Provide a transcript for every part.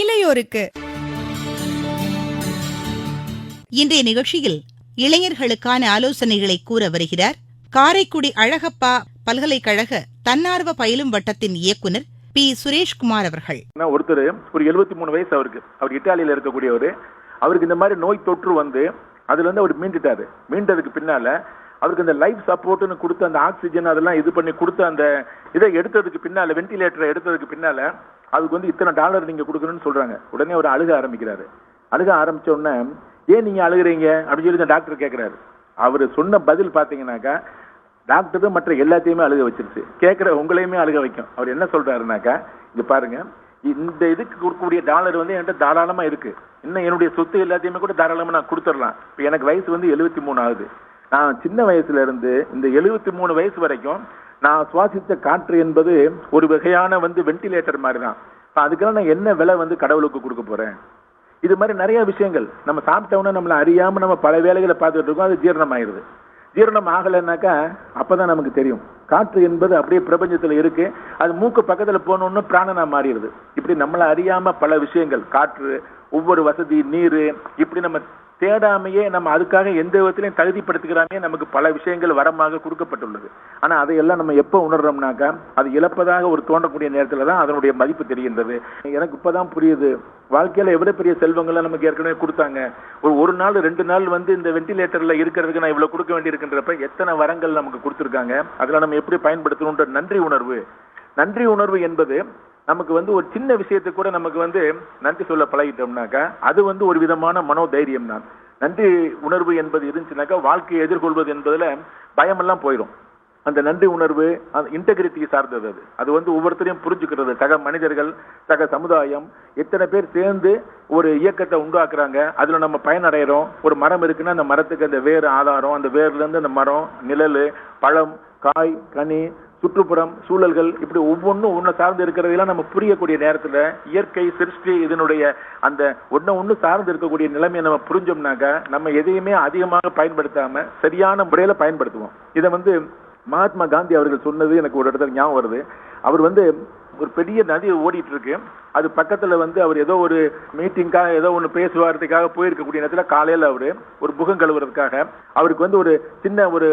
இளையோருக்கு. இன்றைய நிகழ்ச்சியில் இளைஞர்களுக்கான ஆலோசனைகளை கூற வருகிறார் காரைக்குடி அழகப்பா பல்கலைக்கழக தன்னார்வ பயிலும் வட்டத்தின் இயக்குனர் பி. சுரேஷ்குமார் அவர்கள். ஒருத்தர் ஒரு 73 வயசு அவருக்கு, அவர் இத்தாலியில இருக்கக்கூடியவர். அவருக்கு இந்த மாதிரி நோய் தொற்று வந்து அதுல இருந்து அவர் மீண்டுட்டாரு. மீண்டதுக்கு பின்னால அவருக்கு இந்த லைஃப் சப்போர்ட்னு கொடுத்த அந்த ஆக்சிஜன் அதெல்லாம் இது பண்ணி கொடுத்த அந்த இதை எடுத்ததுக்கு பின்னால, வென்டிலேட்டரை எடுத்ததுக்கு பின்னால அதுக்கு வந்து இத்தனை டாலர் நீங்க கொடுக்கணும்னு சொல்றாங்க. உடனே அவர் அழுக ஆரம்பிக்கிறாரு. அழுக ஆரம்பிச்ச உடனே ஏன் நீங்க அழுகுறீங்க அப்படின்னு சொல்லி இந்த டாக்டர் கேட்கிறாரு. அவரு சொன்ன பதில் பாத்தீங்கன்னாக்கா டாக்டர் மற்ற எல்லாத்தையுமே அழுக வச்சிருச்சு, கேட்கிற உங்களையுமே அழுக வைக்கும். அவர் என்ன சொல்றாருனாக்கா, இங்க பாருங்க, இந்த இதுக்கு கொடுக்கக்கூடிய டாலர் வந்து என்கிட்ட தாராளமா இருக்கு. இன்னும் என்னுடைய சொத்து எல்லாத்தையுமே கூட தாராளமா நான் கொடுத்துடலாம். இப்ப எனக்கு வயசு வந்து 73 ஆகுது. நான் சின்ன வயசுல இருந்து இந்த 73 வயசு வரைக்கும் நான் சுவாசித்த காற்று என்பது ஒரு வகையான வந்து வென்டிலேட்டர் மாதிரி தான். அதுக்கெல்லாம் நான் என்ன விலை வந்து கடவுளுக்கு கொடுக்க போறேன்? இது மாதிரி நிறைய விஷயங்கள் நம்ம சாப்பிட்டோம்னா நம்மள அறியாம நம்ம பல வேலைகளை பார்த்துட்டு இருக்கோம். அது ஜீரணம் ஆயிருது. ஜீரணம் ஆகலைன்னாக்கா அப்பதான் நமக்கு தெரியும் காற்று என்பது அப்படியே பிரபஞ்சத்துல இருக்கு. அது மூக்கு பக்கத்துல போனோம்னு பிராணனா மாறிடுது. இப்படி நம்மள அறியாம பல விஷயங்கள், காற்று, ஒவ்வொரு வசதி, நீர், இப்படி நம்ம தேடாமையே நம்ம அதுக்காக எந்த விதத்திலையும் தகுதிப்படுத்திக்கிறாமே நமக்கு பல விஷயங்கள் வரமாக கொடுக்கப்பட்டுள்ளது. ஆனா அதையெல்லாம் நம்ம எப்ப உணர்றோம்னாக்கா அது இழப்பதாக ஒரு தோன்றக்கூடிய நேரத்துல தான் அதனுடைய மதிப்பு தெரிகின்றது. எனக்கு இப்பதான் புரியுது, வாழ்க்கையில எவ்வளவு பெரிய செல்வங்களை நமக்கு ஏற்கனவே கொடுத்தாங்க. ஒரு நாள் 2 நாள் வந்து இந்த வென்டிலேட்டர்ல இருக்கிறதுக்கு நான் இவ்வளவு கொடுக்க வேண்டி இருக்கின்றப்ப எத்தனை வரங்கள் நமக்கு கொடுத்திருக்காங்க. அதெல்லாம் நம்ம எப்படி பயன்படுத்தணும்ன்ற நன்றி உணர்வு என்பது நமக்கு வந்து ஒரு சின்ன விஷயத்துக்கு கூட நமக்கு வந்து நன்றி சொல்ல பழகிட்டோம்னாக்கா அது வந்து ஒரு விதமான மனோதைரியம் தான். நன்றி உணர்வு என்பது இருந்துச்சுனாக்கா வாழ்க்கையை எதிர்கொள்வது என்பதுல பயமெல்லாம் போயிடும். அந்த நன்றி உணர்வு அந்த இன்டெகிரிட்டி சார்ந்தது. அது வந்து ஒவ்வொருத்தரையும் புரிஞ்சுக்கிறது. சக மனிதர்கள், சக சமுதாயம், எத்தனை பேர் சேர்ந்து ஒரு இயக்கத்தை உண்டாக்குறாங்க, அதுல நம்ம பயனடைகிறோம். ஒரு மரம் இருக்குன்னா அந்த மரத்துக்கு அந்த வேறு ஆதாரம், அந்த வேர்ல இருந்து அந்த மரம், நிழல், பழம், காய், கனி, சுற்றுப்புறம், சூழல்கள், இப்படி ஒவ்வொன்றும் ஒன்னு சார்ந்து இருக்கிறதெல்லாம் நம்ம புரியக்கூடிய நேரத்துல இயற்கை சிருஷ்டி இதனுடைய அந்த ஒன்னு சார்ந்து இருக்கக்கூடிய நிலைமையை நம்ம புரிஞ்சோம்னாக்கா நம்ம எதையுமே அதிகமாக பயன்படுத்தாம சரியான முறையில பயன்படுத்துவோம். இதை வந்து மகாத்மா காந்தி அவர்கள் சொன்னது எனக்கு ஒரு இடத்துல ஞாபகம் வருது. அவர் வந்து ஒரு பெரிய நதி ஓடிட்டு இருக்கு. அது பக்கத்துல வந்து அவர் ஏதோ ஒரு மீட்டிங்காக ஏதோ ஒன்று பேசுவார்த்துக்காக போயிருக்கக்கூடிய நேரத்துல காலையில அவரு ஒரு முகம் கழுவுறதுக்காக அவருக்கு வந்து ஒரு சின்ன ஒரு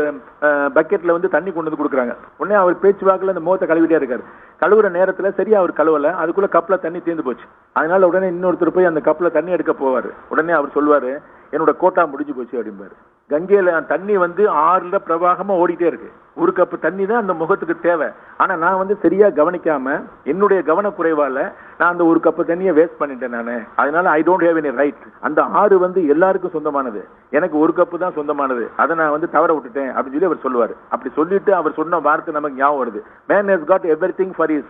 பக்கெட்ல வந்து தண்ணி கொண்டு வந்து கொடுக்குறாங்க. உடனே அவர் பேச்சுவாக்குல அந்த முகத்தை கழுவிட்டே இருக்காரு. கழுவுற நேரத்துல சரியா அவர் கழுவல, அதுக்குள்ள கப்ல தண்ணி தீர்ந்து போச்சு. அதனால உடனே இன்னொருத்தர் போய் அந்த கப்ல தண்ணி எடுக்க போவாரு. உடனே அவர் சொல்லுவாரு, என்னோட கோட்டா முடிஞ்சு போச்சு அப்படிம்பாரு. கங்கையில தண்ணி வந்து ஆறுல பிரவாகமா ஓடிட்டே இருக்கு. ஒரு கப்பு தண்ணி தான் அந்த முகத்துக்கு தேவை. ஆனா நான் வந்து சரியா கவனிக்காம என்னுடைய கவனக்குறைவால நான் அந்த ஒரு கப்பு தண்ணியை வேஸ்ட் பண்ணிட்டேன் நானு. அதனால I don't have any right. அந்த ஆறு வந்து எல்லாருக்கும் சொந்தமானது, எனக்கு ஒரு கப்பு தான் சொந்தமானது, அதை நான் வந்து தவற விட்டுட்டேன் அப்படின்னு சொல்லி அவர் சொல்லுவாரு. அப்படி சொல்லிட்டு அவர் சொன்ன வார்த்தை நமக்கு ஞாபகம் வருது. Man has got everything for his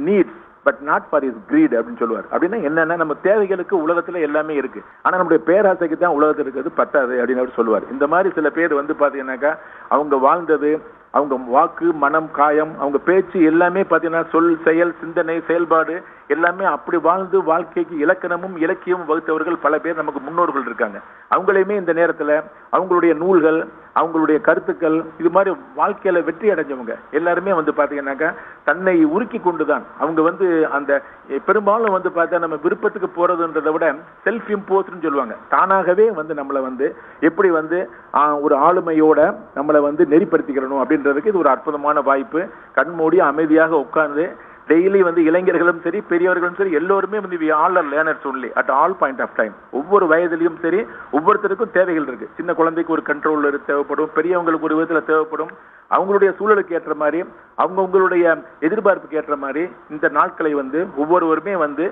needs but not for his greed அப்படின்னு சொல்லுவார். அப்படின்னா என்னன்னா நம்ம தேவைகளுக்கு உலகத்துல எல்லாமே இருக்கு, ஆனா நம்முடைய பேராசைக்கு தான் உலகத்துல இருக்கிறது பத்தாது அப்படின்னு அவர் சொல்லுவார். இந்த மாதிரி சில பேர் வந்து பாத்தீங்கன்னாக்கா அவங்க வாழ்ந்தது, அவங்க வாக்கு, மனம், காயம், அவங்க பேச்சு எல்லாமே பாத்தீங்கன்னா சொல், செயல், சிந்தனை, செயல்பாடு எல்லாமே அப்படி வாழ்ந்து வாழ்க்கைக்கு இலக்கணமும் இலக்கியமும் வகுத்தவர்கள் பல பேர் நமக்கு முன்னோர்கள் இருக்காங்க. அவங்களையுமே இந்த நேரத்துல அவங்களுடைய நூல்கள், அவங்களுடைய கருத்துக்கள், இது மாதிரி வாழ்க்கையில வெற்றி அடைஞ்சவங்க எல்லாருமே வந்து பாத்தீங்கன்னாக்கா தன்னை உருக்கி கொண்டுதான் அவங்க வந்து அந்த பெரும்பாலும் வந்து பார்த்தா நம்ம விருப்பத்துக்கு போறதுன்றதை விட செல்ஃப் இம்போஸ்ட்னு சொல்லுவாங்க. தானாகவே வந்து நம்மளை வந்து எப்படி வந்து ஒரு ஆளுமையோட நம்மளை வந்து நெறிப்படுத்திக்கிறணும் அப்படின்றதுக்கு இது ஒரு அற்புதமான வாய்ப்பு. கண்மூடி அமைதியாக உட்கார்ந்து டெய்லி வந்து இளைஞர்களும் சரி பெரியவர்களும் சரி எல்லோருமே வந்து we all are learners only at all point of time. ஒவ்வொரு வயதிலையும் சரி ஒவ்வொருத்தருக்கும் தேவைகள் இருக்கு. சின்ன குழந்தைக்கு ஒரு கண்ட்ரோல் தேவைப்படும், பெரியவங்களுக்கு ஒரு விதத்துல தேவைப்படும். அவங்களுடைய சூழலுக்கு ஏற்ற மாதிரி, அவங்களுடைய எதிர்பார்ப்புக்கு ஏற்ற மாதிரி இந்த நாட்களை வந்து ஒவ்வொருவருமே வந்து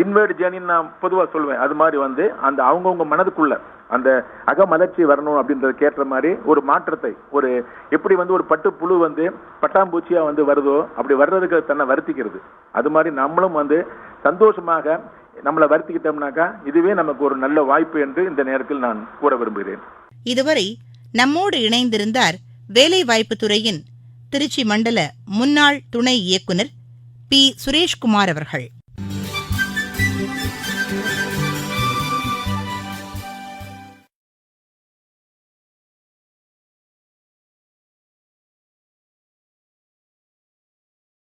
இன்வெர்ட் ஜேர்னின்னு நான் பொதுவாக சொல்லுவேன். அது மாதிரி வந்து அந்த அவங்கவுங்க மனதுக்குள்ள அந்த அகமலர்ச்சி வரணும் அப்படின்றதுக்கு ஏற்ற மாதிரி ஒரு மாற்றத்தை, ஒரு எப்படி வந்து ஒரு பட்டு புழு வந்து பட்டாம்பூச்சியா வந்து வருதோ அப்படி வர்றதுக்கு தன்னை வருத்திக்கிறது. அது மாதிரி நம்மளும் வந்து சந்தோஷமாக நம்மளை வருத்திக்கிட்டோம்னாக்கா இதுவே நமக்கு ஒரு நல்ல வாய்ப்பு என்று இந்த நேரத்தில் நான் கூற விரும்புகிறேன். இதுவரை நம்மோடு இணைந்திருந்தார் வேலைவாய்ப்பு துறையின் திருச்சி மண்டல முன்னாள் துணை இயக்குனர் பி. சுரேஷ்குமார் அவர்கள்.